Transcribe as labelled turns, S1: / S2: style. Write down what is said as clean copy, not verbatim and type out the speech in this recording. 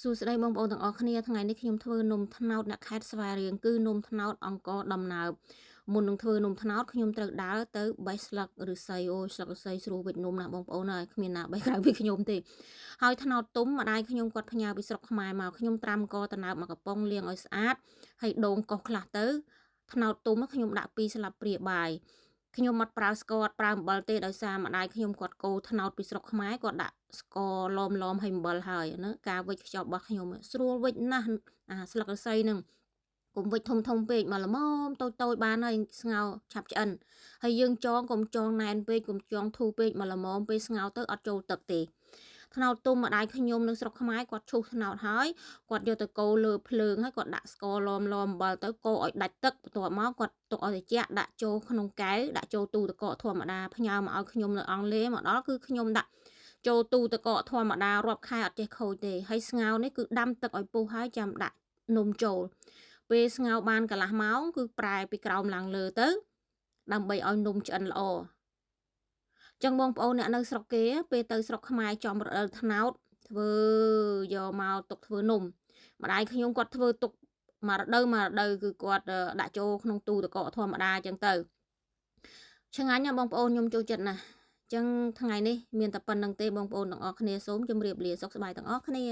S1: សួស្តីបងប្អូនទាំងអស់គ្នាថ្ងៃនេះខ្ញុំធ្វើនំត្នោតអ្នកខេត្តស្វាយរៀងគឺនំត្នោតអង្គរដំណើបមុននឹងធ្វើនំត្នោតខ្ញុំត្រូវដើរទៅបេះស្លឹកឫស្សីអូស្លឹកឫស្សីស្រួលវិចនំណាបងប្អូនហើយគ្មានណាបេះក្រៅពីខ្ញុំទេហើយត្នោតទុំម្ដាយខ្ញុំគាត់ផ្ញើពីស្រុកខ្មែរមកខ្ញុំត្រាំកត្នោតមកកំប៉ុងលាងឲ្យស្អាតហើយដូងកោសខ្លះទៅត្នោតទុំខ្ញុំដាក់2ស្លាបព្រាបាយខ្ញុំអត់ប្រើស្ករប្រើអំបិលទេដោយសារម្ដាយខ្ញុំគាត់កូរត្នោតពីស្រុកខ្មែរគាត់ដាក់ស្ករឡមហើយអំបិលហើយណាការវិចខ្ចប់របស់ខ្ញុំស្រួលវិចណាស់អាស្លឹកឫស្សីហ្នឹងកុំវិចធំពេកមកល្មមតូចបានហើយស្ងោរឆាប់ឆ្អិនហើយយើងចងកុំចងណែនពេកកុំចងធូរពេកមកល្មមពេលស្ងោរទៅអត់ចូលទឹកទេត្នោតទុំម្ដាយខ្ញុំនៅស្រុកខ្មែរគាត់ឈូសត្នោតហើយគាត់យកទៅកូរលើភ្លើងហើយគាត់ដាក់ស្ករឡមអំបិលទៅកូរឲ្យដាច់ទឹកបន្ទាប់មកគាត់ទុកឲ្យត្រជាក់ដាក់ចូលក្នុងកែវដាក់ចូលទូទឹកកកធម្មតាផ្ញើមកឲ្យខ្ញុំនៅអង់គ្លេសមកដល់គឺខ្ញុំដាក់ចូលទូទឹកកកធម្មតារាប់ខែអត់ចេះខូចទេហើយស្ងោរនេះគឺដាំទឹកឲ្យពុះហើយចាំដាក់នំចូលពេលស្ងោរបានកន្លះម៉ោងគឺប្រែពីក្រោមឡើងលើទៅដើម្បីឲ្យនំឆ្អិនល្អចឹងបងប្អូនអ្នកនៅស្រុកគេពេលទៅស្រុកខ្មែរចំរដូវត្នោតធ្វើយកមកទុកធ្វើនំម្ដាយខ្ញុំគាត់ធ្វើទុកមួយរដូវគឺគាត់ដាក់ចូលក្នុងទូទឹកកកធម្មតាចឹងទៅឆ្ងាញ់ណាបងប្អូនខ្ញុំចូលចិត្តណាស់ចឹងថ្ងៃនេះមានតែប៉ុណ្្នឹងទេបងប្អូនទាំងអស់គ្នាសូមជម្រាបលាសុខសប្បាយទាំងអស់គ្នា